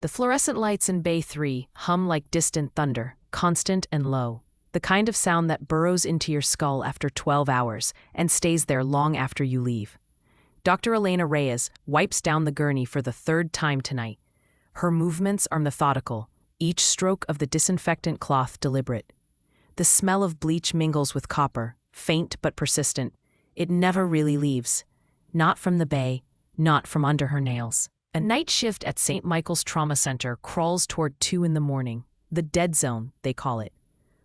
The fluorescent lights in Bay 3 hum like distant thunder, constant and low, the kind of sound that burrows into your skull after 12 hours and stays there long after you leave. Dr. Elena Reyes wipes down the gurney for the third time tonight. Her movements are methodical, each stroke of the disinfectant cloth deliberate. The smell of bleach mingles with copper, faint but persistent. It never really leaves. Not from the bay, not from under her nails. A night shift at St. Michael's Trauma Center crawls toward 2 in the morning, the dead zone, they call it,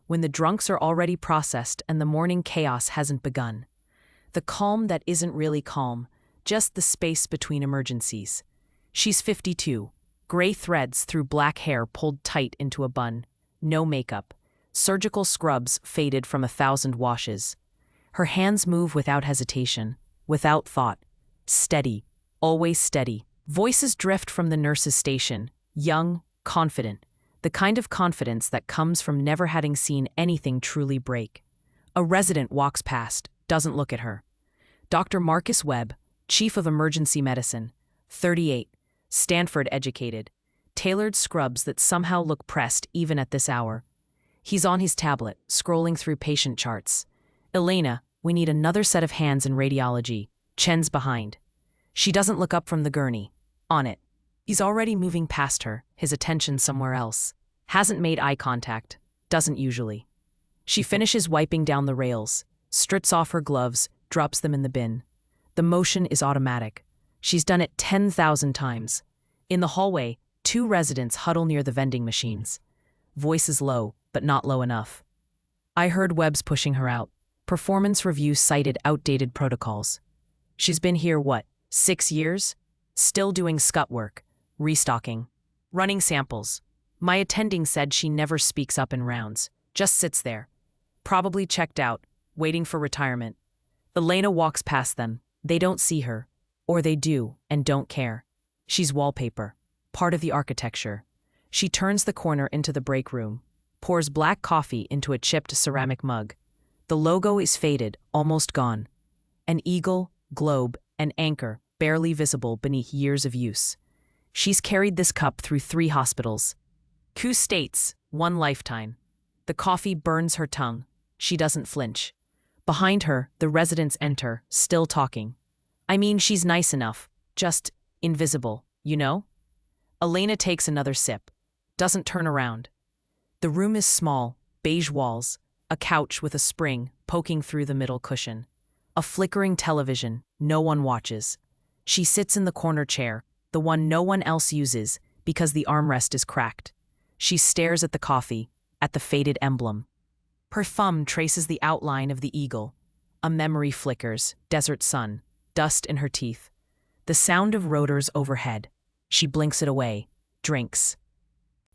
when the drunks are already processed and the morning chaos hasn't begun. The calm that isn't really calm, just the space between emergencies. She's 52, gray threads through black hair pulled tight into a bun, no makeup, surgical scrubs faded from 1,000 washes. Her hands move without hesitation, without thought, steady, always steady. Voices drift from the nurse's station, young, confident, the kind of confidence that comes from never having seen anything truly break. A resident walks past, doesn't look at her. Dr. Marcus Webb, Chief of Emergency Medicine, 38, Stanford educated, tailored scrubs that somehow look pressed even at this hour. He's on his tablet, scrolling through patient charts. Elena, we need another set of hands in radiology. Chen's behind. She doesn't look up from the gurney. On it. He's already moving past her, his attention somewhere else. Hasn't made eye contact. Doesn't usually. She finishes wiping down the rails, strips off her gloves, drops them in the bin. The motion is automatic. She's done it 10,000 times. In the hallway, 2 residents huddle near the vending machines. Voices low, but not low enough. I heard Webb's pushing her out. Performance review cited outdated protocols. She's been here, 6 years? Still doing scut work, restocking, running samples. My attending said she never speaks up in rounds, just sits there. Probably checked out, waiting for retirement. Elena walks past them. They don't see her. Or they do, and don't care. She's wallpaper, part of the architecture. She turns the corner into the break room, pours black coffee into a chipped ceramic mug. The logo is faded, almost gone. An eagle, globe, and anchor, barely visible beneath years of use. She's carried this cup through 3 hospitals. 2 states, 1 lifetime. The coffee burns her tongue. She doesn't flinch. Behind her, the residents enter, still talking. I mean, she's nice enough, just invisible, you know? Elena takes another sip. Doesn't turn around. The room is small, beige walls, a couch with a spring poking through the middle cushion. A flickering television, no one watches. She sits in the corner chair, the one no one else uses because the armrest is cracked. She stares at the coffee, at the faded emblem. Her thumb traces the outline of the eagle. A memory flickers, desert sun, dust in her teeth. The sound of rotors overhead. She blinks it away, drinks.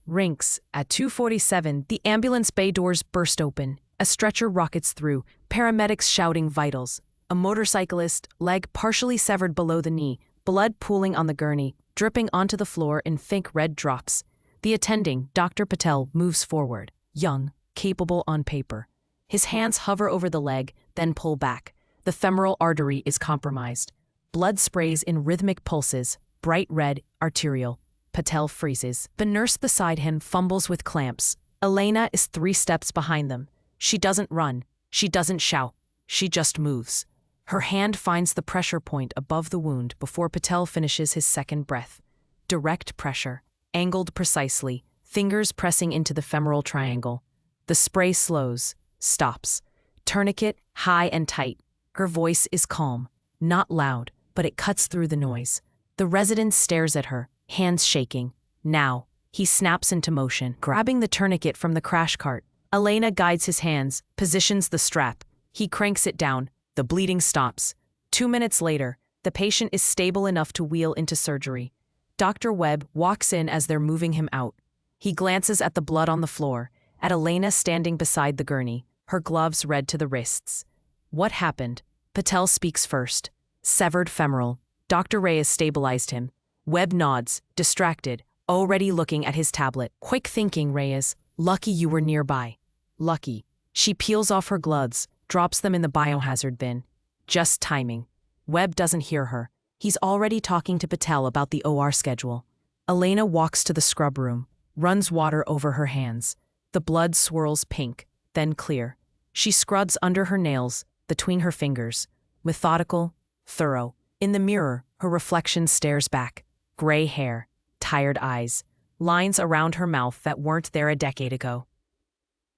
Rinks. At 2:47, the ambulance bay doors burst open. A stretcher rockets through, paramedics shouting vitals. A motorcyclist, leg partially severed below the knee, blood pooling on the gurney, dripping onto the floor in faint red drops. The attending, Dr. Patel, moves forward, young, capable on paper. His hands hover over the leg, then pull back. The femoral artery is compromised. Blood sprays in rhythmic pulses, bright red, arterial. Patel freezes. The nurse beside him fumbles with clamps. Elena is 3 steps behind them. She doesn't run. She doesn't shout. She just moves. Her hand finds the pressure point above the wound before Patel finishes his second breath. Direct pressure, angled precisely, fingers pressing into the femoral triangle. The spray slows, stops. Tourniquet, high and tight. Her voice is calm, not loud, but it cuts through the noise. The resident stares at her, hands shaking. Now, he snaps into motion, grabbing the tourniquet from the crash cart. Elena guides his hands, positions the strap. He cranks it down. The bleeding stops. 2 minutes later, the patient is stable enough to wheel into surgery. Dr. Webb walks in as they're moving him out. He glances at the blood on the floor, at Elena standing beside the gurney, her gloves red to the wrists. What happened? Patel speaks first. Severed femoral. Dr. Reyes stabilized him. Webb nods, distracted, already looking at his tablet. Quick thinking, Reyes. Lucky you were nearby. Lucky. She peels off her gloves, drops them in the biohazard bin. Just timing. Webb doesn't hear her. He's already talking to Patel about the OR schedule. Elena walks to the scrub room, runs water over her hands. The blood swirls pink, then clear. She scrubs under her nails, between her fingers. Methodical, thorough. In the mirror, her reflection stares back. Gray hair, tired eyes, lines around her mouth that weren't there a decade ago.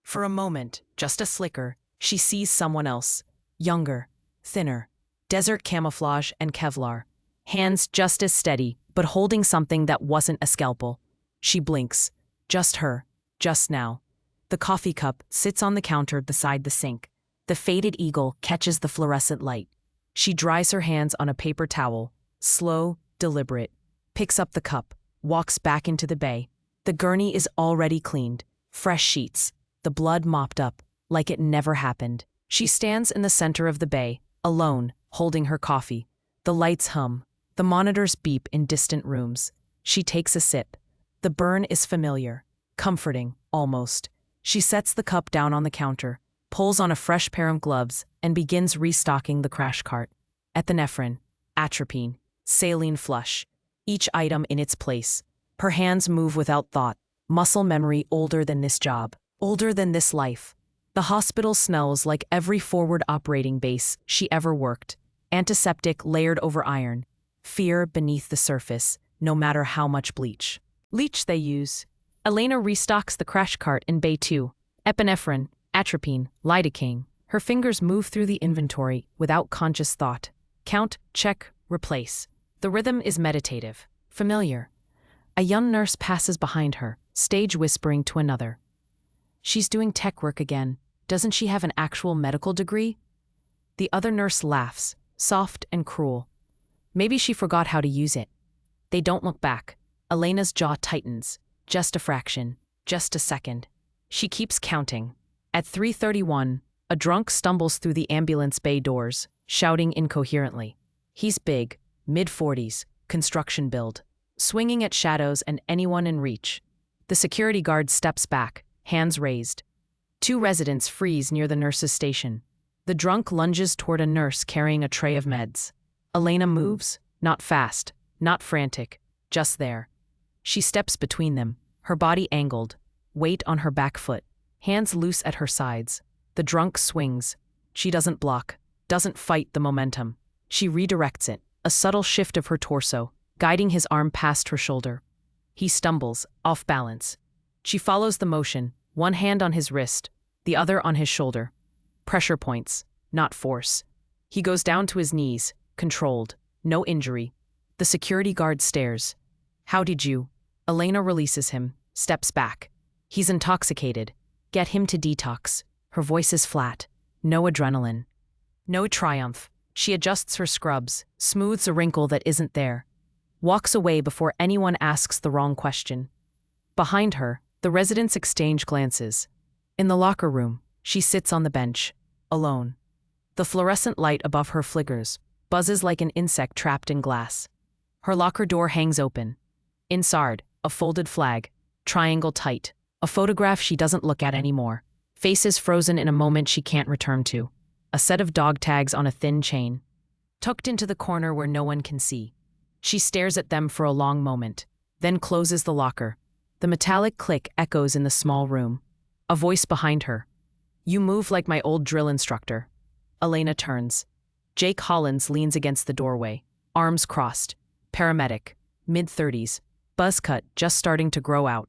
For a moment, just a flicker, she sees someone else. Younger, thinner, desert camouflage and Kevlar. Hands just as steady, but holding something that wasn't a scalpel. She blinks. Just her. Just now. The coffee cup sits on the counter beside the sink. The faded eagle catches the fluorescent light. She dries her hands on a paper towel, slow, deliberate, picks up the cup, walks back into the bay. The gurney is already cleaned, fresh sheets, the blood mopped up, like it never happened. She stands in the center of the bay, alone, holding her coffee. The lights hum. The monitors beep in distant rooms. She takes a sip. The burn is familiar, comforting, almost. She sets the cup down on the counter, pulls on a fresh pair of gloves, and begins restocking the crash cart. Epinephrine, atropine, saline flush, each item in its place. Her hands move without thought, muscle memory older than this job, older than this life. The hospital smells like every forward operating base she ever worked. Antiseptic layered over iron. Fear beneath the surface, no matter how much bleach they use. Elena restocks the crash cart in Bay 2. Epinephrine, atropine, lidocaine. Her fingers move through the inventory without conscious thought. Count, check, replace. The rhythm is meditative, familiar. A young nurse passes behind her, stage whispering to another. She's doing tech work again. Doesn't she have an actual medical degree? The other nurse laughs, soft and cruel. Maybe she forgot how to use it. They don't look back. Elena's jaw tightens. Just a fraction. Just a second. She keeps counting. At 3:31, a drunk stumbles through the ambulance bay doors, shouting incoherently. He's big, mid-40s, construction build, swinging at shadows and anyone in reach. The security guard steps back, hands raised. 2 residents freeze near the nurse's station. The drunk lunges toward a nurse carrying a tray of meds. Elena moves, not fast, not frantic, just there. She steps between them, her body angled, weight on her back foot, hands loose at her sides. The drunk swings. She doesn't block, doesn't fight the momentum. She redirects it, a subtle shift of her torso, guiding his arm past her shoulder. He stumbles, off balance. She follows the motion, one hand on his wrist, the other on his shoulder. Pressure points, not force. He goes down to his knees, controlled, no injury. The security guard stares. How did you? Elena releases him, steps back. He's intoxicated. Get him to detox. Her voice is flat. No adrenaline. No triumph. She adjusts her scrubs, smooths a wrinkle that isn't there. Walks away before anyone asks the wrong question. Behind her, the residents exchange glances. In the locker room, she sits on the bench, alone. The fluorescent light above her flickers, buzzes like an insect trapped in glass. Her locker door hangs open. Inside, a folded flag, triangle tight, a photograph she doesn't look at anymore. Faces frozen in a moment she can't return to. A set of dog tags on a thin chain. Tucked into the corner where no one can see. She stares at them for a long moment, then closes the locker. The metallic click echoes in the small room. A voice behind her. You move like my old drill instructor. Elena turns. Jake Hollins leans against the doorway, arms crossed. Paramedic, mid-30s, buzz cut just starting to grow out.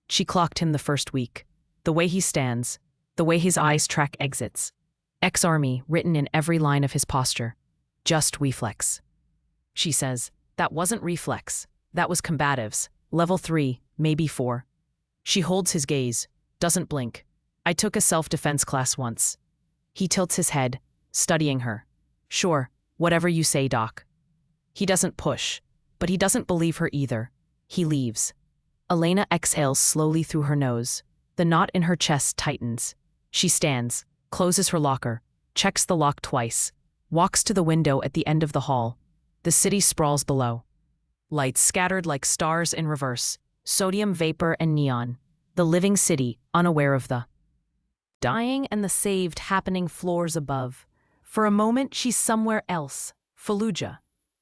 She clocked him the first week. The way he stands, the way his eyes track exits. Ex-Army written in every line of his posture. Just reflex. She says, that wasn't reflex. That was combatives. Level 3, maybe 4. She holds his gaze, doesn't blink. I took a self-defense class once. He tilts his head, studying her. Sure, whatever you say, Doc. He doesn't push, but he doesn't believe her either. He leaves. Elena exhales slowly through her nose. The knot in her chest tightens. She stands, closes her locker, checks the lock twice, walks to the window at the end of the hall. The city sprawls below. Lights scattered like stars in reverse, sodium vapor and neon. The living city, unaware of the dying and the saved happening floors above. For a moment, she's somewhere else. Fallujah.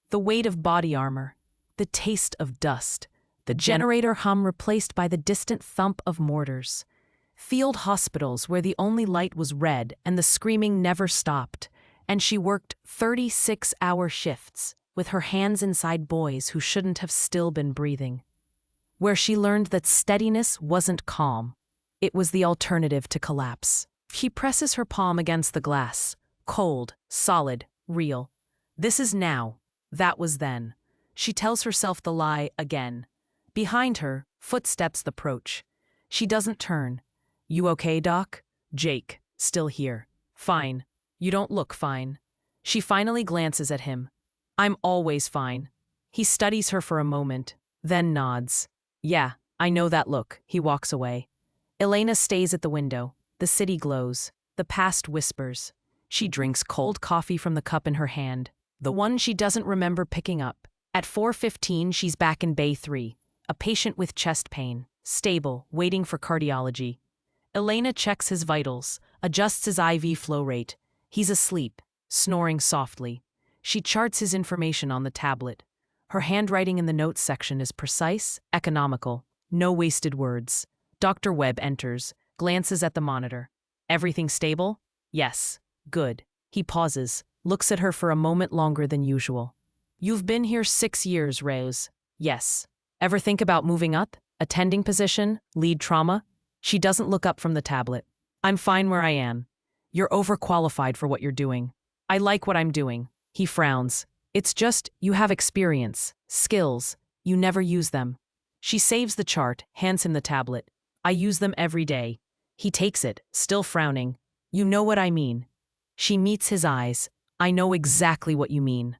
The weight of body armor. The taste of dust. the generator hum replaced by the distant thump of mortars. Field hospitals where the only light was red and the screaming never stopped, and she worked 36-hour shifts with her hands inside boys who shouldn't have still been breathing. Where she learned that steadiness wasn't calm. It was the alternative to collapse. She presses her palm against the glass. Cold, solid, real. This is now. That was then. She tells herself the lie again. Behind her, footsteps approach. She doesn't turn. You okay, Doc? Jake, still here. Fine. You don't look fine. She finally glances at him. I'm always fine. He studies her for a moment, then nods. Yeah, I know that look. He walks away. Elena stays at the window. The city glows. The past whispers. She drinks cold coffee from the cup in her hand, the one she doesn't remember picking up. At 4:15, she's back in Bay 3, a patient with chest pain, stable, waiting for cardiology. Elena checks his vitals, adjusts his IV flow rate. He's asleep, snoring softly. She charts his information on the tablet. Her handwriting in the notes section is precise, economical, no wasted words. Dr. Webb enters, glances at the monitor. Everything stable? Yes. Good. He pauses, looks at her for a moment longer than usual. You've been here 6 years, Rose. Yes. Ever think about moving up? Attending position? Lead trauma? She doesn't look up from the tablet. I'm fine where I am. You're overqualified for what you're doing. I like what I'm doing. He frowns. It's just, you have experience, skills. You never use them. She saves the chart, hands him the tablet. I use them every day. He takes it, still frowning. You know what I mean. She meets his eyes. I know exactly what you mean.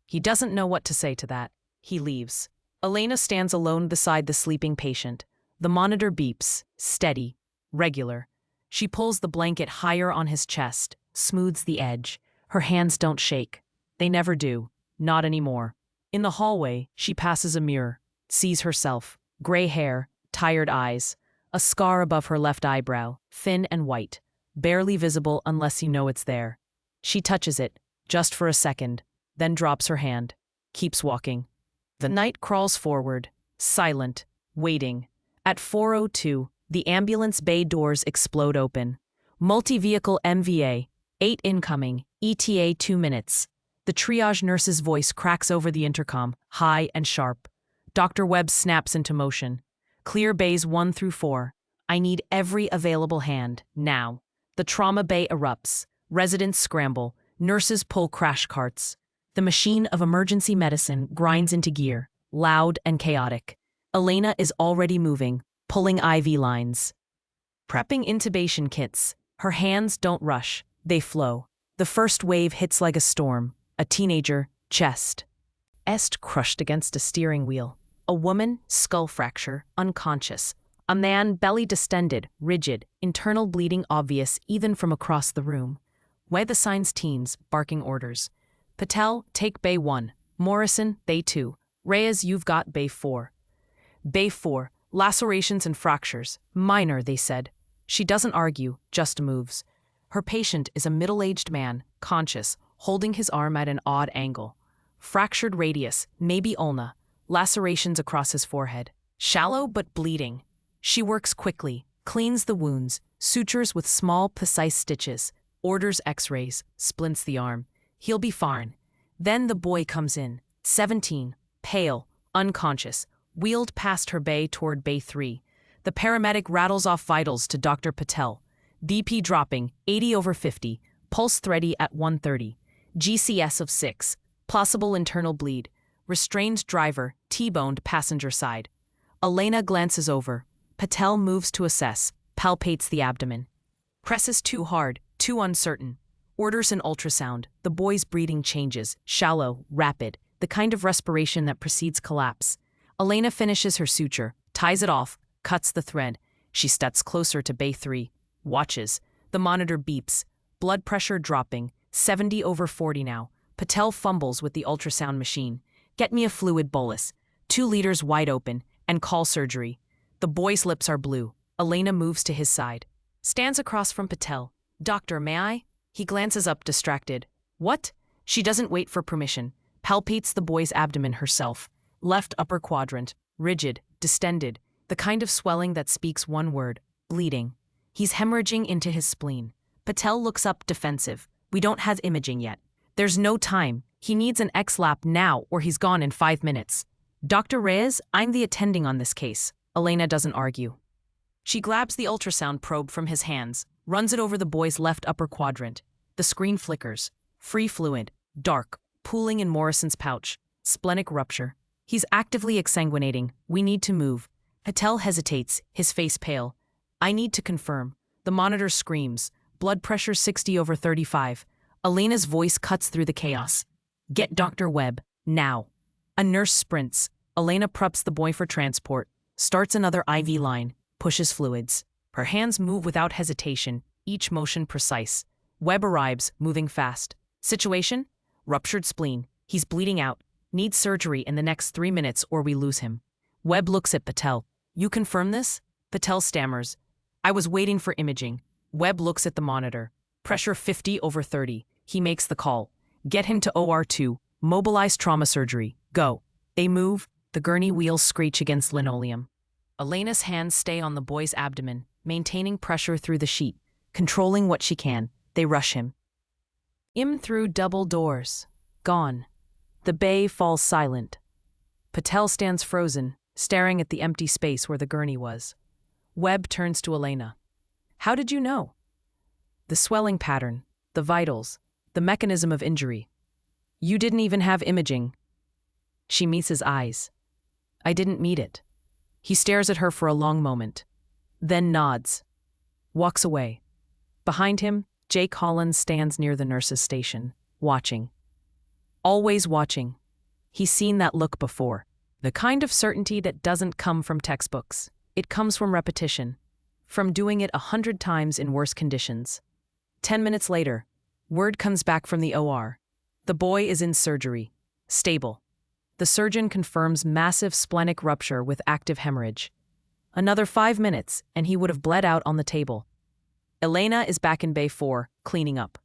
He doesn't know what to say to that. He leaves. Elena stands alone beside the sleeping patient. The monitor beeps, steady, regular. She pulls the blanket higher on his chest, smooths the edge. Her hands don't shake. They never do. Not anymore. In the hallway, she passes a mirror, sees herself. Gray hair, tired eyes. A scar above her left eyebrow, thin and white. Barely visible unless you know it's there. She touches it, just for a second, then drops her hand. Keeps walking. The night crawls forward, silent, waiting. At 4:02, the ambulance bay doors explode open. Multi-vehicle MVA, 8 incoming, ETA 2 minutes. The triage nurse's voice cracks over the intercom, high and sharp. Dr. Webb snaps into motion. Clear bays 1 through 4. I need every available hand, now. The trauma bay erupts. Residents scramble. Nurses pull crash carts. The machine of emergency medicine grinds into gear, loud and chaotic. Elena is already moving, pulling IV lines. Prepping intubation kits. Her hands don't rush, they flow. The first wave hits like a storm. A teenager, chest. Est crushed against a steering wheel. A woman, skull fracture, unconscious. A man, belly distended, rigid, internal bleeding obvious even from across the room. Way the signs teens, barking orders. Patel, take Bay 1. Morrison, Bay 2. Reyes, you've got Bay 4. Bay 4, lacerations and fractures. Minor, they said. She doesn't argue, just moves. Her patient is a middle-aged man, conscious, holding his arm at an odd angle. Fractured radius, maybe ulna. Lacerations across his forehead. Shallow but bleeding. She works quickly, cleans the wounds, sutures with small, precise stitches, orders x-rays, splints the arm. He'll be fine. Then the boy comes in, 17, pale, unconscious, wheeled past her bay toward Bay 3. The paramedic rattles off vitals to Dr. Patel. BP dropping, 80/50, pulse thready at 130. GCS of 6, possible internal bleed. Restrained driver, T-boned passenger side. Elena glances over. Patel moves to assess, palpates the abdomen. Presses too hard, too uncertain. Orders an ultrasound. The boy's breathing changes, shallow, rapid, the kind of respiration that precedes collapse. Elena finishes her suture, ties it off, cuts the thread. She steps closer to Bay 3, watches. The monitor beeps. Blood pressure dropping, 70/40 now. Patel fumbles with the ultrasound machine. Get me a fluid bolus. 2 liters wide open, and call surgery. The boy's lips are blue. Elena moves to his side. Stands across from Patel. Doctor, may I? He glances up, distracted. What? She doesn't wait for permission. Palpates the boy's abdomen herself. Left upper quadrant. Rigid. distended, the kind of swelling that speaks one word: bleeding. He's hemorrhaging into his spleen. Patel looks up, defensive. We don't have imaging yet. There's no time. He needs an X-lap now or he's gone in 5 minutes. Dr. Reyes, I'm the attending on this case. Elena doesn't argue. She grabs the ultrasound probe from his hands, runs it over the boy's left upper quadrant. The screen flickers. Free fluid. Dark. Pooling in Morrison's pouch. Splenic rupture. He's actively exsanguinating. We need to move. Patel hesitates, his face pale. I need to confirm. The monitor screams. Blood pressure 60/35. Elena's voice cuts through the chaos. Get Dr. Webb, now. A nurse sprints. Elena preps the boy for transport, starts another IV line, pushes fluids. Her hands move without hesitation, each motion precise. Webb arrives, moving fast. Situation? Ruptured spleen. He's bleeding out. Needs surgery in the next 3 minutes or we lose him. Webb looks at Patel. You confirm this? Patel stammers. I was waiting for imaging. Webb looks at the monitor. Pressure 50/30. He makes the call. Get him to OR2. Mobilize trauma surgery. Go. They move. The gurney wheels screech against linoleum. Elena's hands stay on the boy's abdomen, maintaining pressure through the sheet, controlling what she can. They rush him. Through double doors. Gone. The bay falls silent. Patel stands frozen, staring at the empty space where the gurney was. Webb turns to Elena. How did you know? The swelling pattern, the vitals, the mechanism of injury. You didn't even have imaging. She meets his eyes. I didn't meet it. He stares at her for a long moment, then nods, walks away. Behind him, Jake Hollins stands near the nurse's station, watching. Always watching. He's seen that look before. The kind of certainty that doesn't come from textbooks. It comes from repetition, from doing it 100 times in worse conditions. 10 minutes later, word comes back from the OR. The boy is in surgery, stable. The surgeon confirms massive splenic rupture with active hemorrhage. Another 5 minutes, and he would have bled out on the table. Elena is back in Bay 4, cleaning up,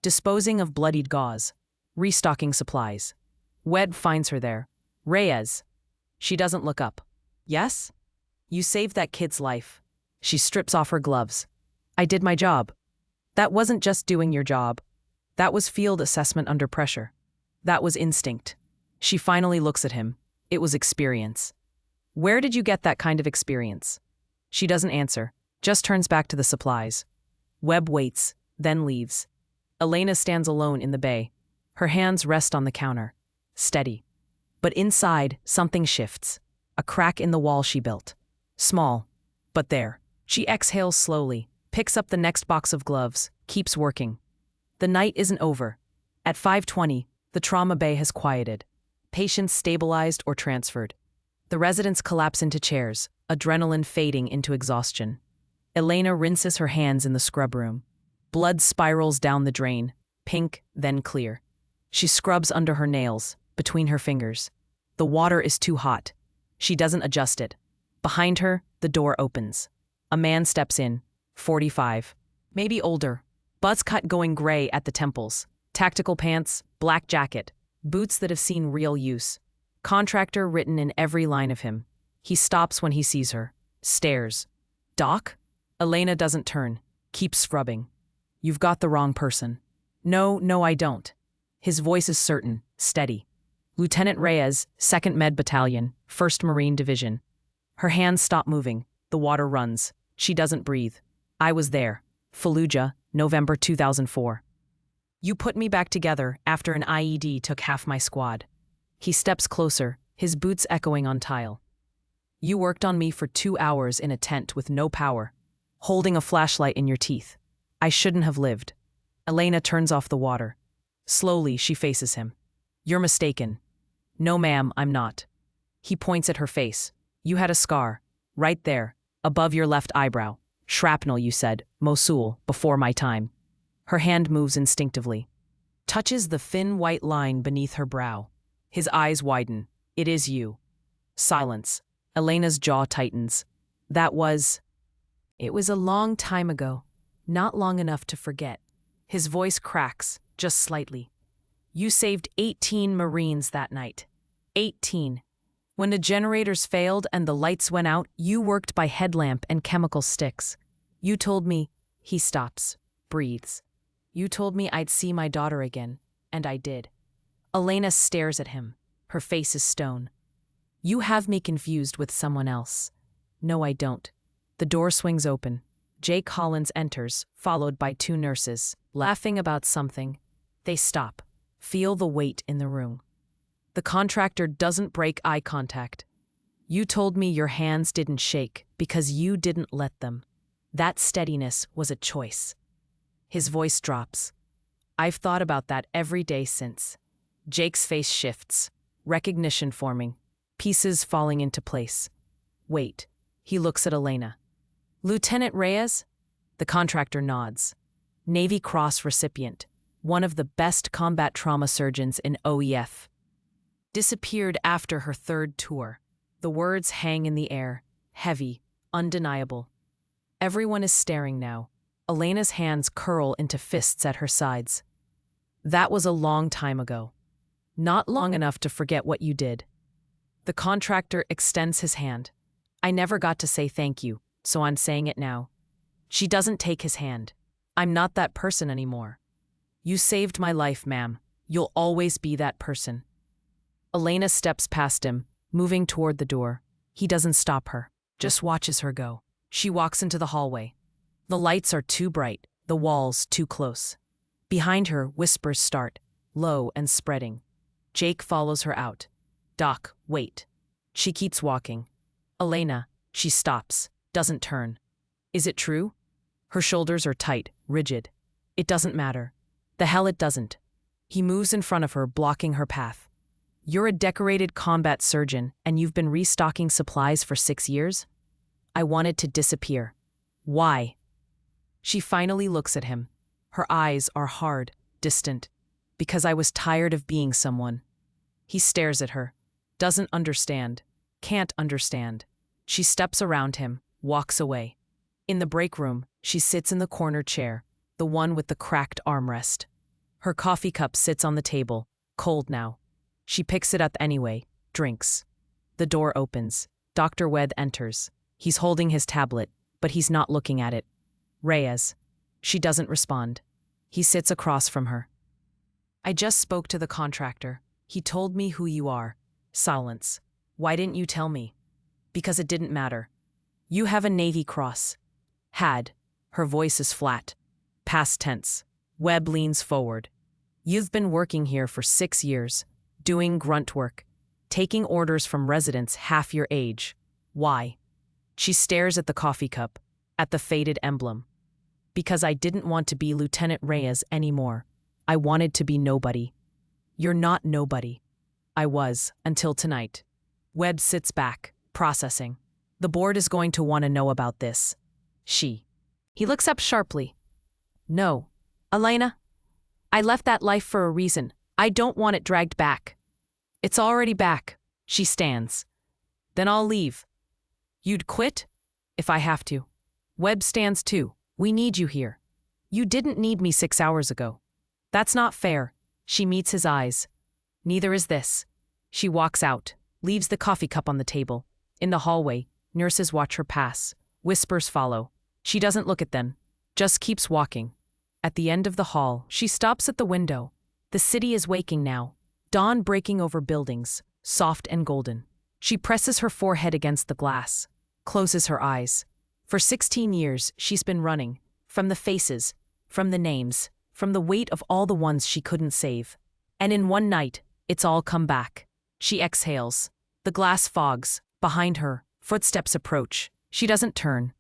disposing of bloodied gauze, restocking supplies. Webb finds her there. Reyes. She doesn't look up. Yes? You saved that kid's life. She strips off her gloves. I did my job. That wasn't just doing your job. That was field assessment under pressure. That was instinct. She finally looks at him. It was experience. Where did you get that kind of experience? She doesn't answer, just turns back to the supplies. Webb waits, then leaves. Elena stands alone in the bay. Her hands rest on the counter. Steady. But inside, something shifts. A crack in the wall she built. Small, but there. She exhales slowly, picks up the next box of gloves, keeps working. The night isn't over. At 5:20, the trauma bay has quieted. Patients stabilized or transferred. The residents collapse into chairs, adrenaline fading into exhaustion. Elena rinses her hands in the scrub room. Blood spirals down the drain, pink, then clear. She scrubs under her nails, between her fingers. The water is too hot. She doesn't adjust it. Behind her, the door opens. A man steps in, 45, maybe older, buzz cut going gray at the temples, tactical pants, black jacket, boots that have seen real use. Contractor written in every line of him. He stops when he sees her, stares. Doc? Elena doesn't turn, keeps scrubbing. You've got the wrong person. No, I don't. His voice is certain, steady. Lieutenant Reyes, 2nd Med Battalion, 1st Marine Division. Her hands stop moving. The water runs. She doesn't breathe. I was there. Fallujah, November 2004. You put me back together after an IED took half my squad. He steps closer, his boots echoing on tile. You worked on me for 2 hours in a tent with no power, holding a flashlight in your teeth. I shouldn't have lived. Elena turns off the water. Slowly, she faces him. You're mistaken. No, ma'am, I'm not. He points at her face. You had a scar, right there, above your left eyebrow. Shrapnel, you said, Mosul, before my time. Her hand moves instinctively. Touches the thin white line beneath her brow. His eyes widen. It is you. Silence. Elena's jaw tightens. It was a long time ago. Not long enough to forget. His voice cracks, just slightly. You saved 18 Marines that night. 18. When the generators failed and the lights went out, you worked by headlamp and chemical sticks. You told me, he stops, breathes. You told me I'd see my daughter again, and I did. Elena stares at him. Her face is stone. You have me confused with someone else. No, I don't. The door swings open. Jake Hollins enters, followed by 2 nurses, laughing about something. They stop. Feel the weight in the room. The contractor doesn't break eye contact. You told me your hands didn't shake because you didn't let them. That steadiness was a choice. His voice drops. I've thought about that every day since. Jake's face shifts. Recognition forming. Pieces falling into place. Wait. He looks at Elena. Lieutenant Reyes? The contractor nods. Navy Cross recipient. One of the best combat trauma surgeons in OEF. Disappeared after her 3rd tour. The words hang in the air, heavy, undeniable. Everyone is staring now. Elena's hands curl into fists at her sides. That was a long time ago. Not long enough to forget what you did. The contractor extends his hand. I never got to say thank you, so I'm saying it now. She doesn't take his hand. I'm not that person anymore. You saved my life, ma'am. You'll always be that person. Elena steps past him, moving toward the door. He doesn't stop her, just watches her go. She walks into the hallway. The lights are too bright, the walls too close. Behind her, whispers start, low and spreading. Jake follows her out. Doc, wait. She keeps walking. Elena, she stops, doesn't turn. Is it true? Her shoulders are tight, rigid. It doesn't matter. The hell it doesn't. He moves in front of her, blocking her path. You're a decorated combat surgeon, and you've been restocking supplies for 6 years? I wanted to disappear. Why? She finally looks at him. Her eyes are hard, distant. Because I was tired of being someone. He stares at her. Doesn't understand. Can't understand. She steps around him, walks away. In the break room, she sits in the corner chair, the one with the cracked armrest. Her coffee cup sits on the table, cold now. She picks it up anyway, drinks. The door opens. Dr. Wedd enters. He's holding his tablet, but he's not looking at it. Reyes. She doesn't respond. He sits across from her. I just spoke to the contractor. He told me who you are. Silence. Why didn't you tell me? Because it didn't matter. You have a Navy Cross. Had. Her voice is flat. Past tense. Webb leans forward. You've been working here for 6 years, doing grunt work, taking orders from residents half your age. Why? She stares at the coffee cup, at the faded emblem. Because I didn't want to be Lieutenant Reyes anymore. I wanted to be nobody. You're not nobody. I was, until tonight. Webb sits back, processing. The board is going to want to know about this. She. He looks up sharply. No. Elena? I left that life for a reason. I don't want it dragged back. It's already back. She stands. Then I'll leave. You'd quit? If I have to. Webb stands too. We need you here. You didn't need me 6 hours ago. That's not fair. She meets his eyes. Neither is this. She walks out, leaves the coffee cup on the table. In the hallway, nurses watch her pass. Whispers follow. She doesn't look at them, just keeps walking. At the end of the hall, she stops at the window. The city is waking now. Dawn breaking over buildings, soft and golden. She presses her forehead against the glass, closes her eyes. For 16 years, she's been running. From the faces, from the names, from the weight of all the ones she couldn't save. And in one night, it's all come back. She exhales. The glass fogs. Behind her, footsteps approach. She doesn't turn.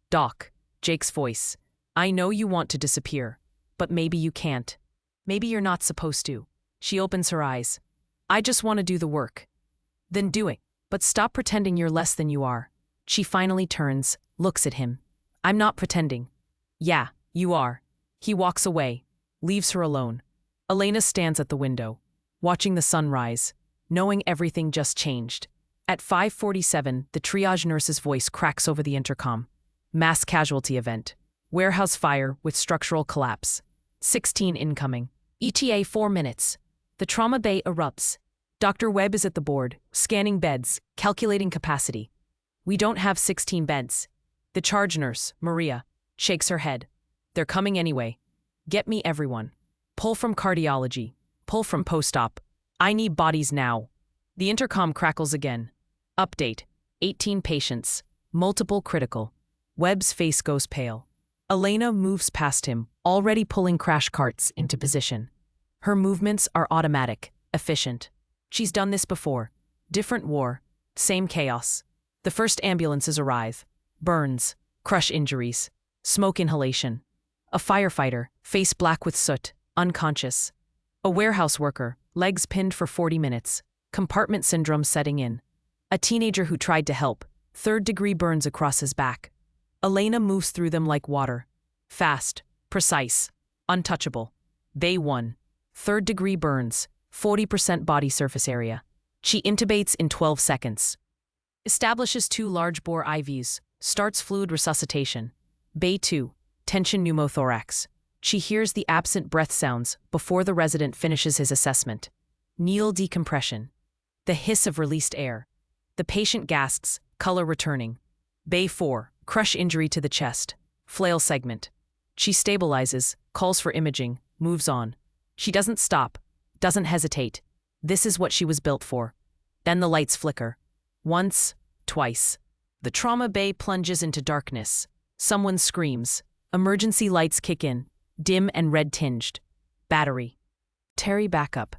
Doc, Jake's voice. I know you want to disappear, but maybe you can't. Maybe you're not supposed to. She opens her eyes. I just want to do the work. Then do it, but stop pretending you're less than you are. She finally turns, looks at him. I'm not pretending. Yeah, you are. He walks away, leaves her alone. Elena stands at the window, watching the sun rise, knowing everything just changed. At 5:47, the triage nurse's voice cracks over the intercom. Mass casualty event. Warehouse fire with structural collapse. 16 incoming. ETA 4 minutes. The trauma bay erupts. Dr. Webb is at the board, scanning beds, calculating capacity. We don't have 16 beds. The charge nurse, Maria, shakes her head. They're coming anyway. Get me everyone. Pull from cardiology. Pull from post-op. I need bodies now. The intercom crackles again. Update. 18 patients. Multiple critical. Webb's face goes pale. Elena moves past him, already pulling crash carts into position. Her movements are automatic, efficient. She's done this before. Different war, same chaos. The first ambulances arrive. Burns, crush injuries, smoke inhalation. A firefighter, face black with soot, unconscious. A warehouse worker, legs pinned for 40 minutes, compartment syndrome setting in. A teenager who tried to help, third-degree burns across his back. Elena moves through them like water. Fast, precise, untouchable. Bay 1. Third-degree burns, 40% body surface area. She intubates in 12 seconds. Establishes 2 large-bore IVs, starts fluid resuscitation. Bay 2. Tension pneumothorax. She hears the absent breath sounds before the resident finishes his assessment. Kneel decompression. The hiss of released air. The patient gasps, color returning. Bay 4. Crush injury to the chest. Flail segment. She stabilizes, calls for imaging, moves on. She doesn't stop, doesn't hesitate. This is what she was built for. Then the lights flicker. Once, twice. The trauma bay plunges into darkness. Someone screams. Emergency lights kick in, dim and red-tinged. Battery. Terry backup.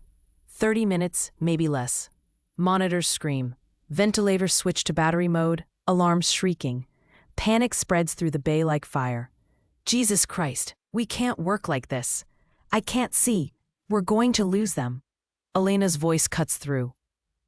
30 minutes, maybe less. Monitors scream. Ventilators switch to battery mode, alarms shrieking. Panic spreads through the bay like fire. Jesus Christ, we can't work like this. I can't see. We're going to lose them. Elena's voice cuts through.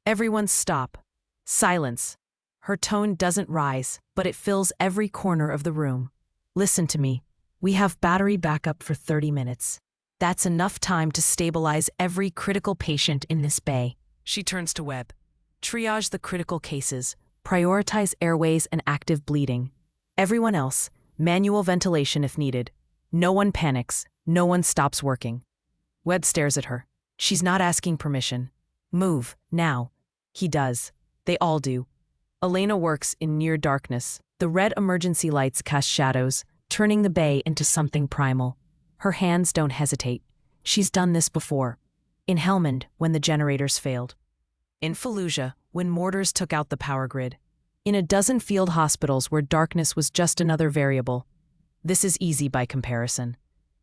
Everyone stop. Silence. Her tone doesn't rise, but it fills every corner of the room. Listen to me. We have battery backup for 30 minutes. That's enough time to stabilize every critical patient in this bay. She turns to Webb. Triage the critical cases. Prioritize airways and active bleeding. Everyone else, manual ventilation if needed. No one panics. No one stops working. Webb stares at her. She's not asking permission. Move, now. He does. They all do. Elena works in near darkness. The red emergency lights cast shadows, turning the bay into something primal. Her hands don't hesitate. She's done this before. In Helmand, when the generators failed. In Fallujah, when mortars took out the power grid. In a dozen field hospitals where darkness was just another variable. This is easy by comparison.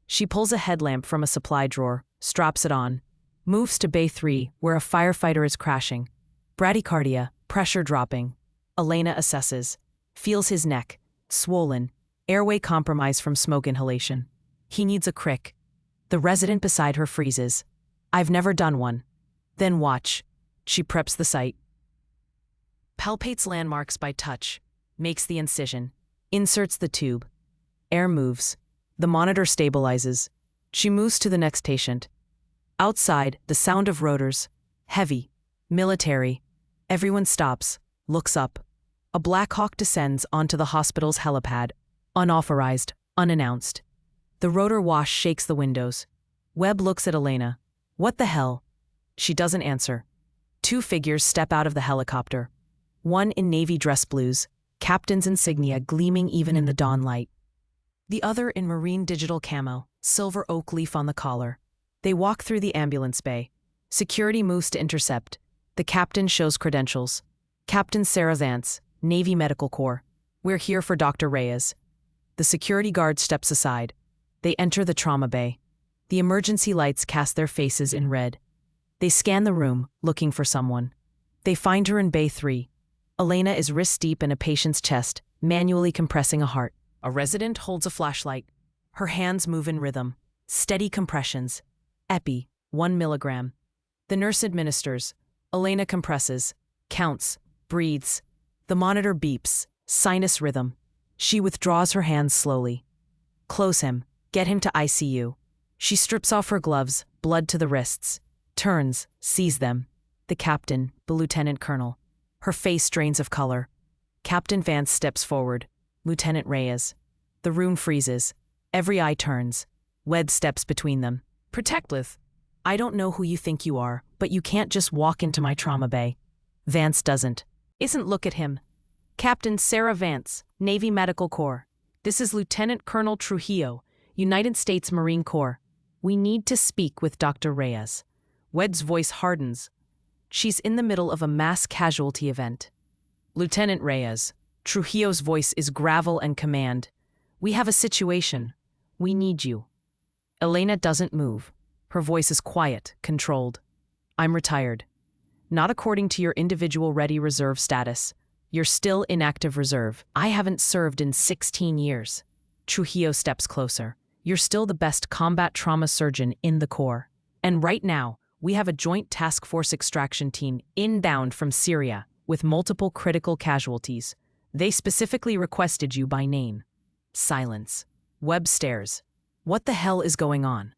She pulls a headlamp from a supply drawer, straps it on, moves to Bay 3, where a firefighter is crashing. Bradycardia, pressure dropping. Elena assesses. Feels his neck, swollen, airway compromise from smoke inhalation. He needs a crick. The resident beside her freezes. I've never done one. Then watch. She preps the site. Palpates landmarks by touch. Makes the incision. Inserts the tube. Air moves. The monitor stabilizes. She moves to the next patient. Outside, the sound of rotors. Heavy. Military. Everyone stops. Looks up. A Black Hawk descends onto the hospital's helipad. Unauthorized. Unannounced. The rotor wash shakes the windows. Webb looks at Elena. What the hell? She doesn't answer. 2 figures step out of the helicopter. One in navy dress blues, captain's insignia gleaming even in the dawn light. The other in marine digital camo, silver oak leaf on the collar. They walk through the ambulance bay. Security moves to intercept. The captain shows credentials. Captain Sarah Zantz, Navy Medical Corps. We're here for Dr. Reyes. The security guard steps aside. They enter the trauma bay. The emergency lights cast their faces in red. They scan the room, looking for someone. They find her in Bay 3. Elena is wrist-deep in a patient's chest, manually compressing a heart. A resident holds a flashlight. Her hands move in rhythm. Steady compressions. Epi, 1 milligram. The nurse administers. Elena compresses. Counts. Breathes. The monitor beeps. Sinus rhythm. She withdraws her hands slowly. Close him. Get him to ICU. She strips off her gloves, blood to the wrists. Turns, sees them. The captain, the lieutenant colonel. Her face drains of color. Captain Vance steps forward. Lieutenant Reyes. The room freezes. Every eye turns. Webb steps between them. Protect with. I don't know who you think you are, but you can't just walk into my trauma bay. Vance doesn't. Isn't look at him. Captain Sarah Vance, Navy Medical Corps. This is Lieutenant Colonel Trujillo, United States Marine Corps. We need to speak with Dr. Reyes. Wed's voice hardens. She's in the middle of a mass casualty event. Lieutenant Reyes. Trujillo's voice is gravel and command. We have a situation. We need you. Elena doesn't move. Her voice is quiet, controlled. I'm retired. Not according to your individual ready reserve status. You're still in active reserve. I haven't served in 16 years. Trujillo steps closer. You're still the best combat trauma surgeon in the Corps. And right now, we have a joint task force extraction team inbound from Syria with multiple critical casualties. They specifically requested you by name. Silence. Webb stares. What the hell is going on?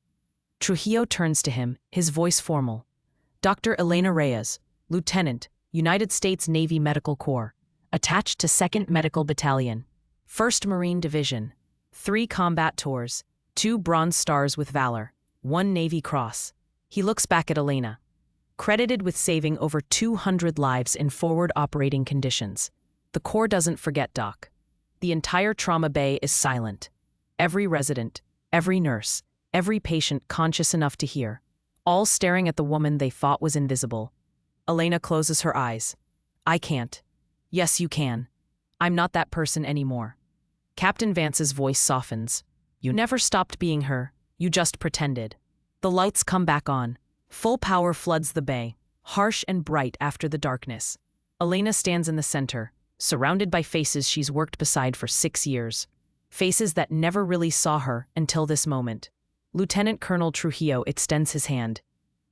Trujillo turns to him, his voice formal. Dr. Elena Reyes, Lieutenant, United States Navy Medical Corps, attached to 2nd Medical Battalion, 1st Marine Division, 3 combat tours, 2 Bronze Stars with Valor, 1 Navy Cross. He looks back at Elena. Credited with saving over 200 lives in forward operating conditions. The Corps doesn't forget, Doc. The entire trauma bay is silent. Every resident, every nurse, every patient conscious enough to hear, all staring at the woman they thought was invisible. Elena closes her eyes. I can't. Yes, you can. I'm not that person anymore. Captain Vance's voice softens. You never stopped being her. You just pretended. The lights come back on. Full power floods the bay, harsh and bright after the darkness. Elena stands in the center, surrounded by faces she's worked beside for 6 years. Faces that never really saw her until this moment. Lieutenant Colonel Trujillo extends his hand.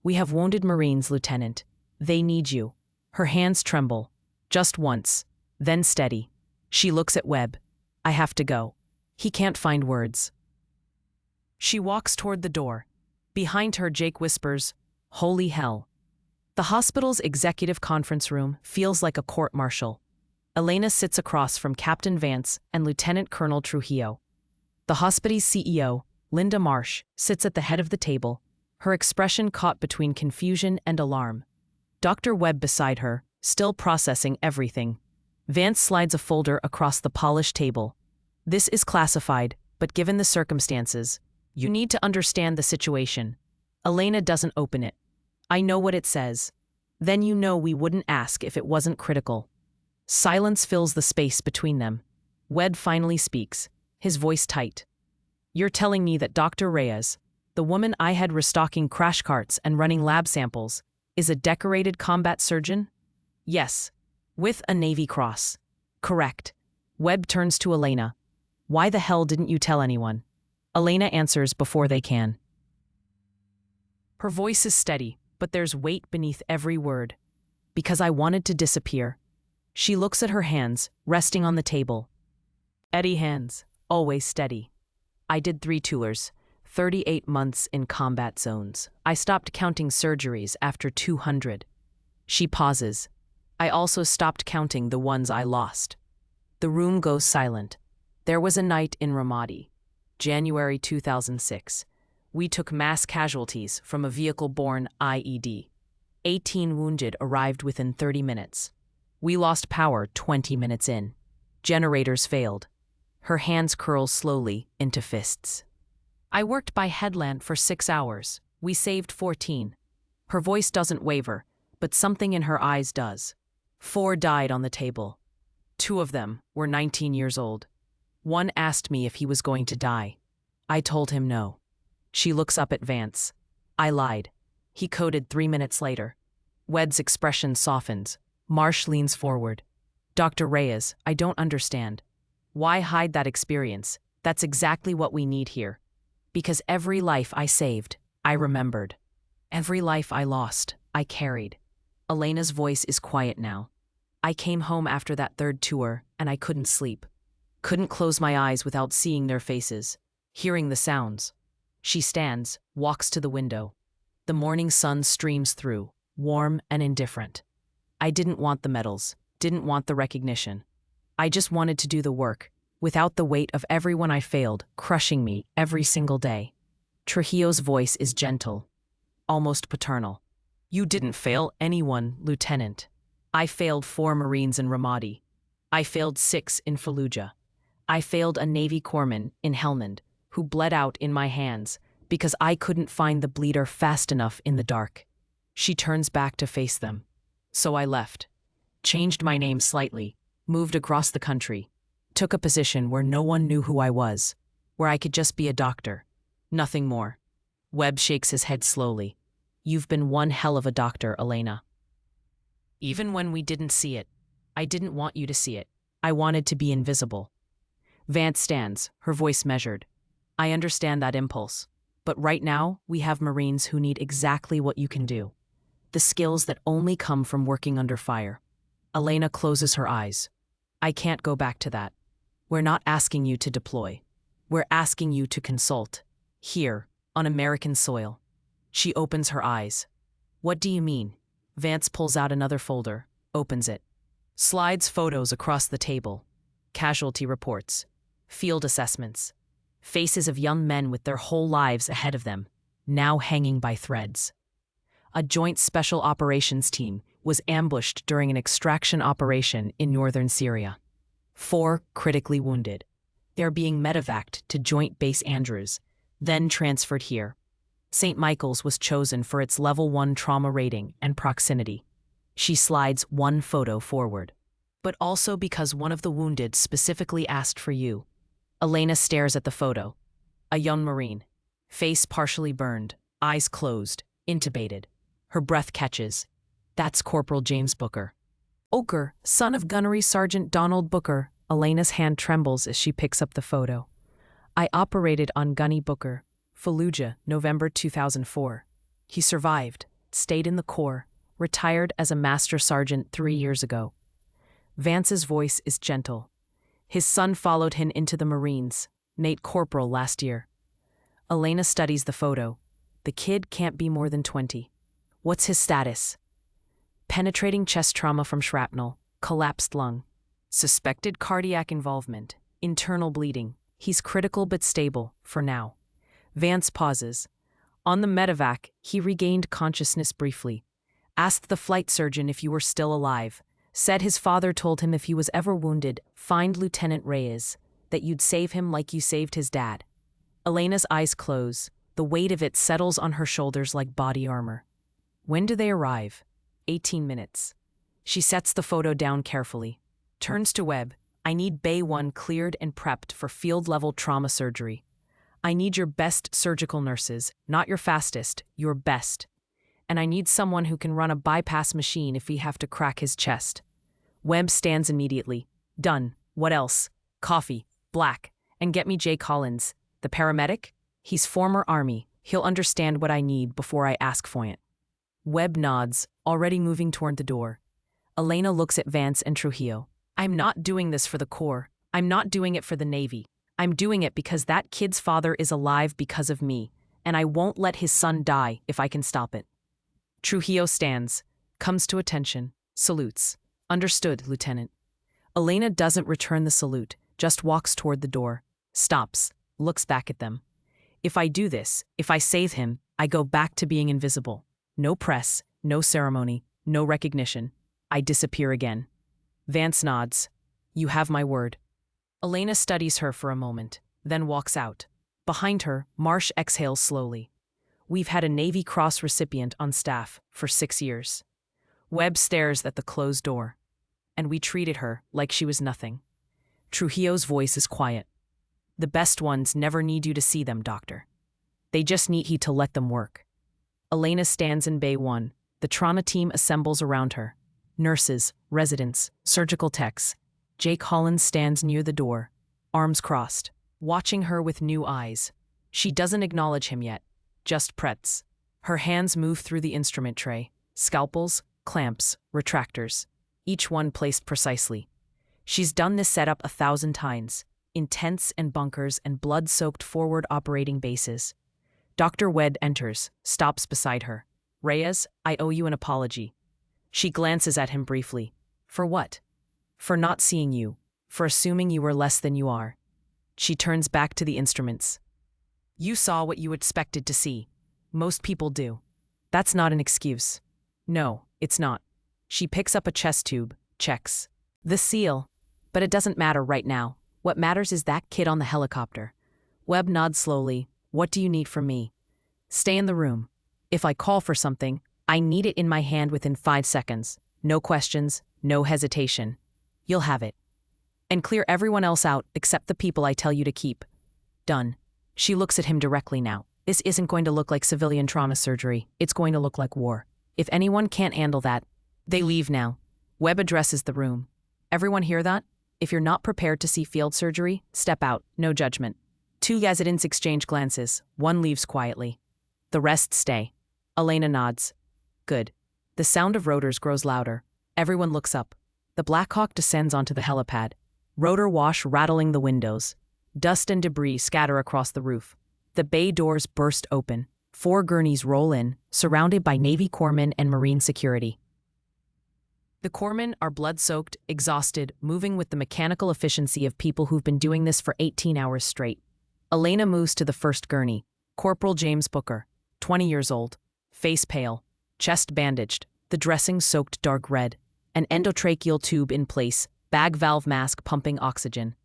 We have wounded Marines, Lieutenant. They need you. Her hands tremble. Just once, then steady. She looks at Webb. I have to go. He can't find words. She walks toward the door. Behind her, Jake whispers, Holy hell. The hospital's executive conference room feels like a court-martial. Elena sits across from Captain Vance and Lieutenant Colonel Trujillo. The hospital's CEO, Linda Marsh, sits at the head of the table, her expression caught between confusion and alarm. Dr. Webb beside her, still processing everything. Vance slides a folder across the polished table. This is classified, but given the circumstances, you need to understand the situation. Elena doesn't open it. I know what it says. Then you know we wouldn't ask if it wasn't critical. Silence fills the space between them. Webb finally speaks, his voice tight. You're telling me that Dr. Reyes, the woman I had restocking crash carts and running lab samples, is a decorated combat surgeon? Yes. With a Navy Cross. Correct. Webb turns to Elena. Why the hell didn't you tell anyone? Elena answers before they can. Her voice is steady, but there's weight beneath every word. Because I wanted to disappear. She looks at her hands, resting on the table. Steady hands, always steady. I did 3 tours, 38 months in combat zones. I stopped counting surgeries after 200. She pauses. I also stopped counting the ones I lost. The room goes silent. There was a night in Ramadi, January 2006. We took mass casualties from a vehicle-borne IED. 18 wounded arrived within 30 minutes. We lost power 20 minutes in. Generators failed. Her hands curl slowly into fists. I worked by headland for 6 hours. We saved 14. Her voice doesn't waver, but something in her eyes does. 4 died on the table. 2 of them were 19 years old. One asked me if he was going to die. I told him no. She looks up at Vance. I lied. He coded 3 minutes later. Webb's expression softens. Marsh leans forward. Dr. Reyes, I don't understand. Why hide that experience? That's exactly what we need here. Because every life I saved, I remembered. Every life I lost, I carried. Elena's voice is quiet now. I came home after that 3rd tour, and I couldn't sleep. Couldn't close my eyes without seeing their faces, hearing the sounds. She stands, walks to the window. The morning sun streams through, warm and indifferent. I didn't want the medals, didn't want the recognition. I just wanted to do the work, without the weight of everyone I failed, crushing me every single day. Trujillo's voice is gentle. almost paternal. You didn't fail anyone, Lieutenant. I failed 4 Marines in Ramadi. I failed 6 in Fallujah. I failed a Navy corpsman in Helmand who bled out in my hands because I couldn't find the bleeder fast enough in the dark. She turns back to face them. So I left. Changed my name slightly, moved across the country, took a position where no one knew who I was, where I could just be a doctor. Nothing more. Webb shakes his head slowly. You've been one hell of a doctor, Elena. Even when we didn't see it, I didn't want you to see it. I wanted to be invisible. Vance stands, her voice measured. I understand that impulse. But right now, we have Marines who need exactly what you can do. The skills that only come from working under fire. Elena closes her eyes. I can't go back to that. We're not asking you to deploy. We're asking you to consult. Here, on American soil. She opens her eyes. What do you mean? Vance pulls out another folder, opens it. Slides photos across the table. Casualty reports. Field assessments. Faces of young men with their whole lives ahead of them, now hanging by threads. A joint special operations team was ambushed during an extraction operation in northern Syria. 4 critically wounded. They're being medevaced to Joint Base Andrews, then transferred here. St. Michael's was chosen for its level 1 trauma rating and proximity. She slides 1 photo forward. But also because one of the wounded specifically asked for you. Elena stares at the photo. A young Marine. Face partially burned, eyes closed, intubated. Her breath catches. That's Corporal James Booker. Oker, son of Gunnery Sergeant Donald Booker. Elena's hand trembles as she picks up the photo. I operated on Gunny Booker, Fallujah, November 2004. He survived, stayed in the Corps, retired as a Master Sergeant 3 years ago. Vance's voice is gentle. His son followed him into the Marines, Nate Corporal last year. Elena studies the photo. The kid can't be more than 20. What's his status? Penetrating chest trauma from shrapnel, collapsed lung. Suspected cardiac involvement, internal bleeding. He's critical but stable, for now. Vance pauses. On the medevac, he regained consciousness briefly. Asked the flight surgeon if you were still alive. Said his father told him if he was ever wounded, find Lieutenant Reyes, that you'd save him like you saved his dad. Elena's eyes close. The weight of it settles on her shoulders like body armor. When do they arrive? 18 minutes. She sets the photo down carefully. Turns to Webb. I need Bay 1 cleared and prepped for field-level trauma surgery. I need your best surgical nurses, not your fastest, your best. And I need someone who can run a bypass machine if we have to crack his chest. Webb stands immediately. Done. What else? Coffee. Black. And get me Jay Collins. The paramedic? He's former Army. He'll understand what I need before I ask for it. Webb nods, already moving toward the door. Elena looks at Vance and Trujillo. I'm not doing this for the Corps. I'm not doing it for the Navy. I'm doing it because that kid's father is alive because of me, and I won't let his son die if I can stop it. Trujillo stands, comes to attention, salutes. Understood, Lieutenant. Elena doesn't return the salute, just walks toward the door, stops, looks back at them. If I do this, if I save him, I go back to being invisible. No press, no ceremony, no recognition. I disappear again. Vance nods. You have my word. Elena studies her for a moment, then walks out. Behind her, Marsh exhales slowly. We've had a Navy Cross recipient on staff for 6 years. Webb stares at the closed door. And we treated her like she was nothing. Trujillo's voice is quiet. The best ones never need you to see them, Doctor. They just need you to let them work. Elena stands in Bay 1. The trauma team assembles around her. Nurses, residents, surgical techs. Jake Hollins stands near the door, arms crossed, watching her with new eyes. She doesn't acknowledge him yet, just prets. Her hands move through the instrument tray, scalpels, clamps, retractors, each one placed precisely. She's done this setup 1,000 times, in tents and bunkers and blood-soaked forward operating bases. Dr. Wedd enters, stops beside her. Reyes, I owe you an apology. She glances at him briefly. For what? For not seeing you, for assuming you were less than you are. She turns back to the instruments. You saw what you expected to see. Most people do. That's not an excuse. No, it's not. She picks up a chest tube, checks. The seal. But it doesn't matter right now. What matters is that kid on the helicopter. Webb nods slowly. What do you need from me? Stay in the room. If I call for something, I need it in my hand within 5 seconds. No questions, no hesitation. You'll have it. And clear everyone else out except the people I tell you to keep. Done. She looks at him directly now. This isn't going to look like civilian trauma surgery. It's going to look like war. If anyone can't handle that, they leave now. Webb addresses the room. Everyone hear that? If you're not prepared to see field surgery, step out, no judgment. 2 residents exchange glances. 1 leaves quietly. The rest stay. Elena nods. Good. The sound of rotors grows louder. Everyone looks up. The Black Hawk descends onto the helipad. Rotor wash rattling the windows. Dust and debris scatter across the roof. The bay doors burst open. 4 gurneys roll in, surrounded by Navy corpsmen and Marine security. The corpsmen are blood-soaked, exhausted, moving with the mechanical efficiency of people who've been doing this for 18 hours straight. Elena moves to the first gurney. Corporal James Booker, 20 years old, face pale, chest bandaged, the dressing soaked dark red, an endotracheal tube in place, bag valve mask pumping oxygen.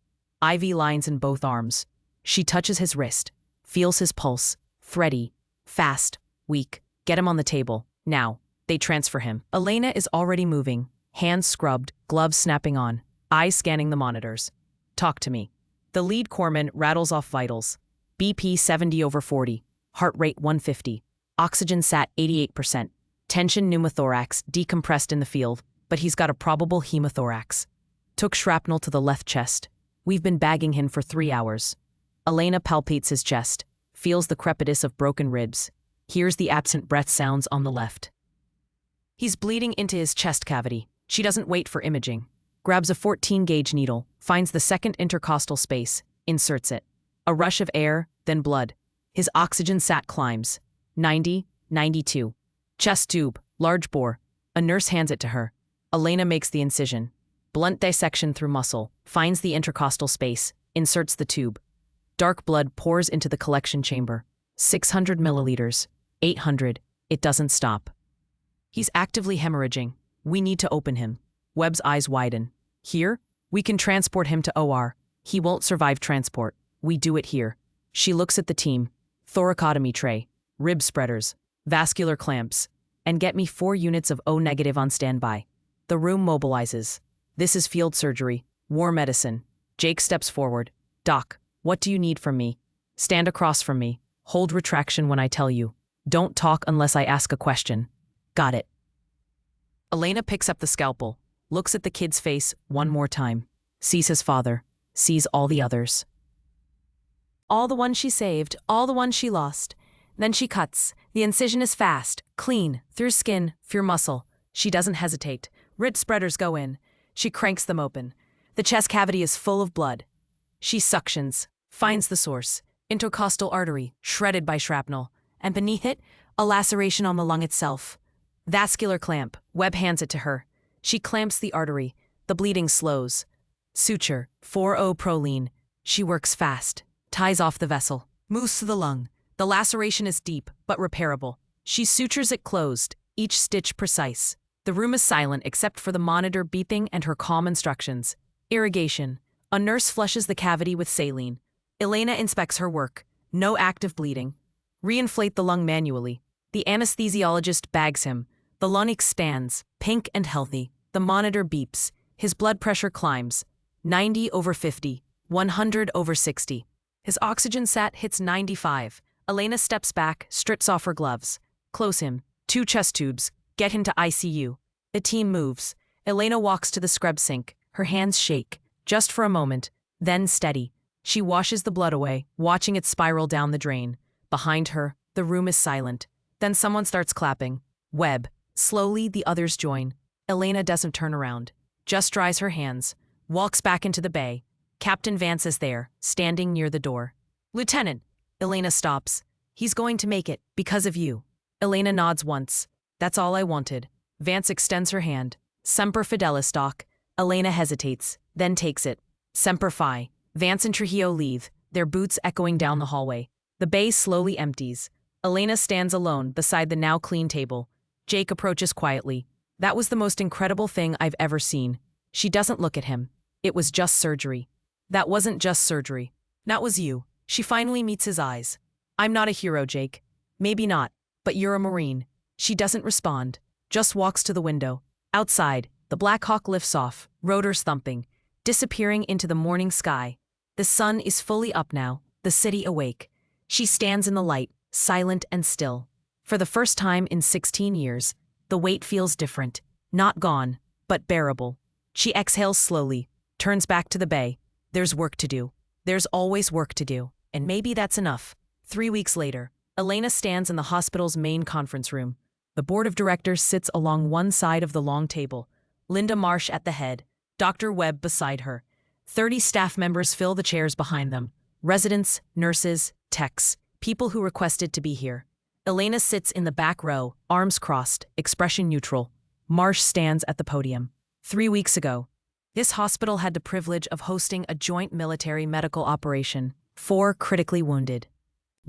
IV lines in both arms. She touches his wrist, feels his pulse, thready, fast, weak. Get him on the table, now. They transfer him. Elena is already moving, hands scrubbed, gloves snapping on, eyes scanning the monitors. Talk to me. The lead corpsman rattles off vitals. BP 70/40, heart rate 150, oxygen sat 88%, tension pneumothorax decompressed in the field, but he's got a probable hemothorax. Took shrapnel to the left chest. We've been bagging him for 3 hours. Elena palpates his chest, feels the crepitus of broken ribs, hears the absent breath sounds on the left. He's bleeding into his chest cavity. She doesn't wait for imaging. Grabs a 14-gauge needle, finds the second intercostal space, inserts it. A rush of air, then blood. His oxygen sat climbs. 90, 92. Chest tube, large bore. A nurse hands it to her. Elena makes the incision. Blunt dissection through muscle, finds the intercostal space, inserts the tube. Dark blood pours into the collection chamber. 600 milliliters. 800. It doesn't stop. He's actively hemorrhaging. We need to open him. Webb's eyes widen. Here? We can transport him to OR. He won't survive transport. We do it here. She looks at the team. Thoracotomy tray, rib spreaders, vascular clamps, and get me 4 units of O negative on standby. The room mobilizes. This is field surgery, war medicine. Jake steps forward. Doc, what do you need from me? Stand across from me. Hold retraction when I tell you. Don't talk unless I ask a question. Got it. Elena picks up the scalpel, looks at the kid's face one more time, sees his father, sees all the others. All the ones she saved, all the ones she lost. Then she cuts. The incision is fast, clean, through skin, through muscle. She doesn't hesitate. Rib spreaders go in. She cranks them open. The chest cavity is full of blood. She suctions, finds the source, intercostal artery, shredded by shrapnel, and beneath it, a laceration on the lung itself. Vascular clamp. Webb hands it to her. She clamps the artery. The bleeding slows. Suture, 4-O-proline. She works fast. Ties off the vessel. Moves to the lung. The laceration is deep, but repairable. She sutures it closed, each stitch precise. The room is silent except for the monitor beeping and her calm instructions. Irrigation. A nurse flushes the cavity with saline. Elena inspects her work. No active bleeding. Reinflate the lung manually. The anesthesiologist bags him. The lung expands, pink and healthy. The monitor beeps. His blood pressure climbs. 90/50, 100/60. His oxygen sat hits 95. Elena steps back, strips off her gloves. Close him. 2 chest tubes. Get him to ICU. The team moves. Elena walks to the scrub sink. Her hands shake. Just for a moment. Then steady. She washes the blood away, watching it spiral down the drain. Behind her, the room is silent. Then someone starts clapping. Webb. Slowly, the others join. Elena doesn't turn around. Just dries her hands. Walks back into the bay. Captain Vance is there, standing near the door. Lieutenant. Elena stops. He's going to make it, because of you. Elena nods once. That's all I wanted. Vance extends her hand. Semper Fidelis, Doc. Elena hesitates, then takes it. Semper Fi. Vance and Trujillo leave, their boots echoing down the hallway. The bay slowly empties. Elena stands alone beside the now clean table. Jake approaches quietly. That was the most incredible thing I've ever seen. She doesn't look at him. It was just surgery. That wasn't just surgery. That was you. She finally meets his eyes. I'm not a hero, Jake. Maybe not, but you're a Marine. She doesn't respond, just walks to the window. Outside, the Black Hawk lifts off, rotors thumping, disappearing into the morning sky. The sun is fully up now, the city awake. She stands in the light, silent and still. For the first time in 16 years, the weight feels different. Not gone, but bearable. She exhales slowly, turns back to the bay. There's work to do. There's always work to do. And maybe that's enough. 3 weeks later, Elena stands in the hospital's main conference room. The board of directors sits along one side of the long table. Linda Marsh at the head, Dr. Webb beside her. 30 staff members fill the chairs behind them. Residents, nurses, techs, people who requested to be here. Elena sits in the back row, arms crossed, expression neutral. Marsh stands at the podium. 3 weeks ago, this hospital had the privilege of hosting a joint military medical operation. 4 critically wounded.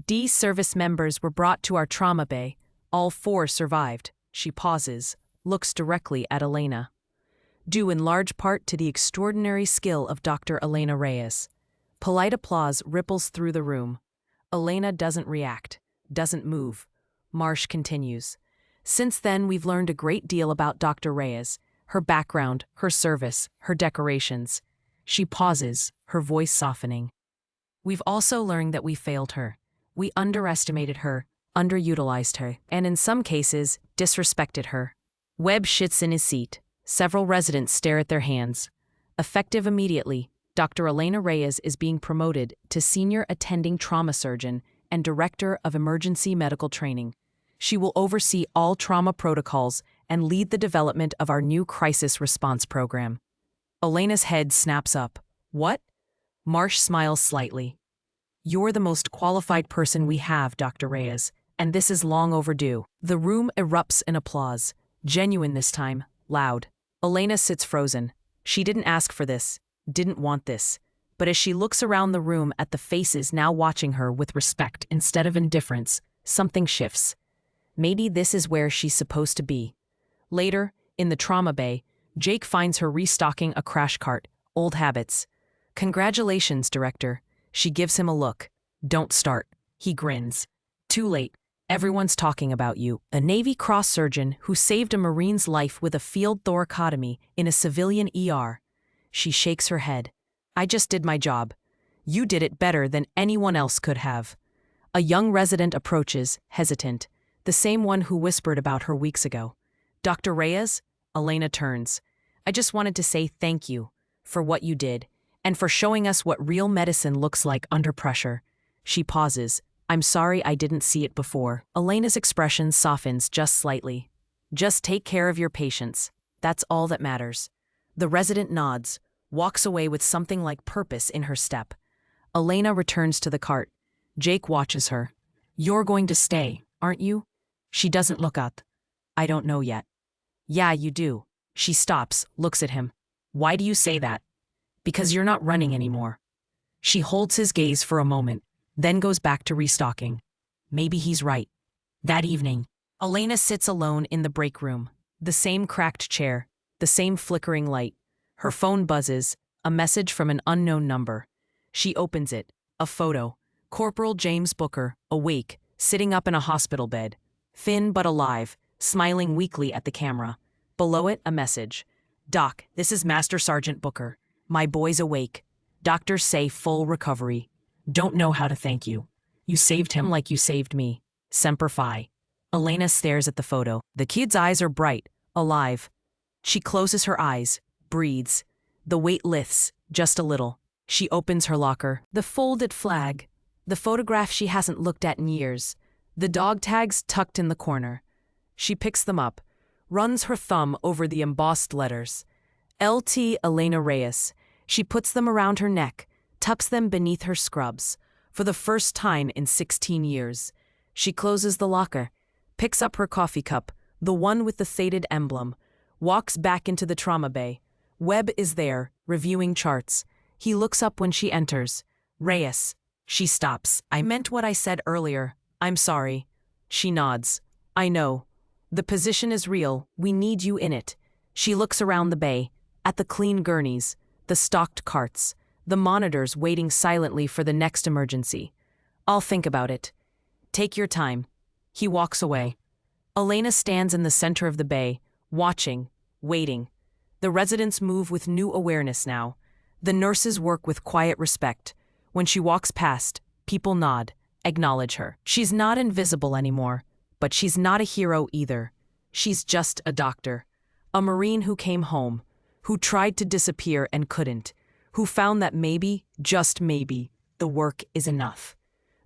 D service members were brought to our trauma bay. All 4 survived. She pauses, looks directly at Elena. Due in large part to the extraordinary skill of Dr. Elena Reyes. Polite applause ripples through the room. Elena doesn't react, doesn't move. Marsh continues. Since then, we've learned a great deal about Dr. Reyes, her background, her service, her decorations. She pauses, her voice softening. We've also learned that we failed her. We underestimated her, underutilized her, and in some cases, disrespected her. Webb shits in his seat. Several residents stare at their hands. Effective immediately, Dr. Elena Reyes is being promoted to Senior Attending Trauma Surgeon and Director of Emergency Medical Training. She will oversee all trauma protocols and lead the development of our new crisis response program. Elena's head snaps up. What? Marsh smiles slightly. You're the most qualified person we have, Dr. Reyes, and this is long overdue. The room erupts in applause. Genuine this time, loud. Elena sits frozen. She didn't ask for this, didn't want this. But as she looks around the room at the faces now watching her with respect instead of indifference, something shifts. Maybe this is where she's supposed to be. Later, in the trauma bay, Jake finds her restocking a crash cart, old habits. Congratulations, Director. She gives him a look. Don't start. He grins. Too late. Everyone's talking about you. A Navy cross surgeon who saved a Marine's life with a field thoracotomy in a civilian ER. She shakes her head. I just did my job. You did it better than anyone else could have. A young resident approaches, hesitant, the same one who whispered about her weeks ago. Dr. Reyes? Elena turns. I just wanted to say thank you for what you did and for showing us what real medicine looks like under pressure. She pauses. I'm sorry I didn't see it before. Elena's expression softens just slightly. Just take care of your patients. That's all that matters. The resident nods, walks away with something like purpose in her step. Elena returns to the cart. Jake watches her. You're going to stay, aren't you? She doesn't look up. I don't know yet. Yeah, you do. She stops, looks at him. Why do you say that? Because you're not running anymore. She holds his gaze for a moment, then goes back to restocking. Maybe he's right. That evening, Elena sits alone in the break room. The same cracked chair, the same flickering light. Her phone buzzes, a message from an unknown number. She opens it. A photo. Corporal James Booker, awake, sitting up in a hospital bed. Thin but alive, smiling weakly at the camera. Below it, a message. Doc, this is Master Sergeant Booker. My boy's awake. Doctors say full recovery. Don't know how to thank you. You saved him like you saved me. Semper Fi. Elena stares at the photo. The kid's eyes are bright, alive. She closes her eyes, breathes. The weight lifts, just a little. She opens her locker. The folded flag. The photograph she hasn't looked at in years. The dog tags tucked in the corner. She picks them up, runs her thumb over the embossed letters. LT Elena Reyes. She puts them around her neck, tucks them beneath her scrubs. For the first time in 16 years. She closes the locker, picks up her coffee cup, the one with the faded emblem, walks back into the trauma bay. Webb is there, reviewing charts. He looks up when she enters. Reyes. She stops. I meant what I said earlier. I'm sorry. She nods. I know. The position is real. We need you in it. She looks around the bay, at the clean gurneys, the stocked carts, the monitors waiting silently for the next emergency. I'll think about it. Take your time. He walks away. Elena stands in the center of the bay, watching, waiting. The residents move with new awareness now. The nurses work with quiet respect. When she walks past, people nod, acknowledge her. She's not invisible anymore, but she's not a hero either. She's just a doctor. A Marine who came home, who tried to disappear and couldn't, who found that maybe, just maybe, the work is enough.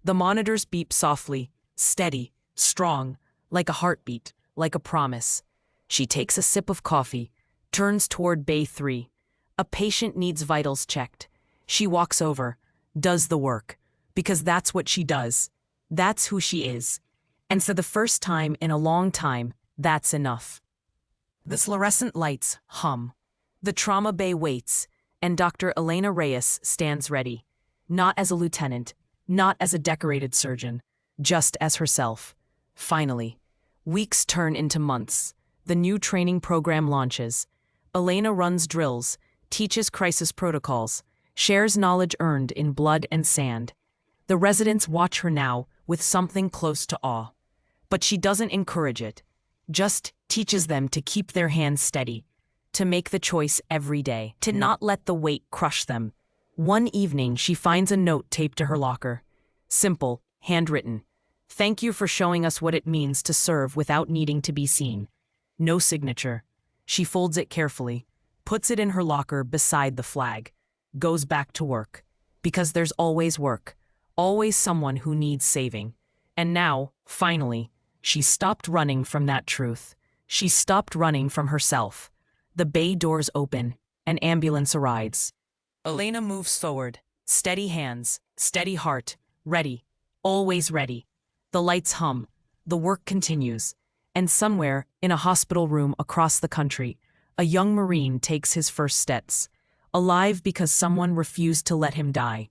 The monitors beep softly, steady, strong, like a heartbeat, like a promise. She takes a sip of coffee, turns toward Bay 3. A patient needs vitals checked. She walks over, does the work, because that's what she does. That's who she is. And for the first time in a long time, that's enough. The fluorescent lights hum. The trauma bay waits, and Dr. Elena Reyes stands ready. Not as a lieutenant, not as a decorated surgeon, just as herself. Finally, weeks turn into months. The new training program launches. Elena runs drills, teaches crisis protocols, shares knowledge earned in blood and sand. The residents watch her now with something close to awe. But she doesn't encourage it, just teaches them to keep their hands steady, to make the choice every day, to not let the weight crush them. One evening, she finds a note taped to her locker. Simple, handwritten. Thank you for showing us what it means to serve without needing to be seen. No signature. She folds it carefully, puts it in her locker beside the flag, goes back to work. Because there's always work, always someone who needs saving. And now, finally, she stopped running from that truth. She stopped running from herself. The bay doors open. An ambulance arrives. Elena moves forward. Steady hands, steady heart, ready, always ready. The lights hum. The work continues. And somewhere, in a hospital room across the country, a young Marine takes his first steps. Alive because someone refused to let him die.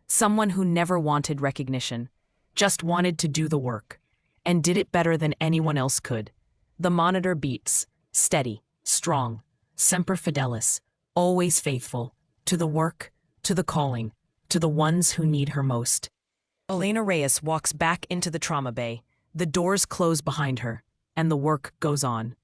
Someone who never wanted recognition, just wanted to do the work. And did it better than anyone else could. The monitor beeps, steady, strong, semper fidelis, always faithful, to the work, to the calling, to the ones who need her most. Elena Reyes walks back into the trauma bay. The doors close behind her, and the work goes on.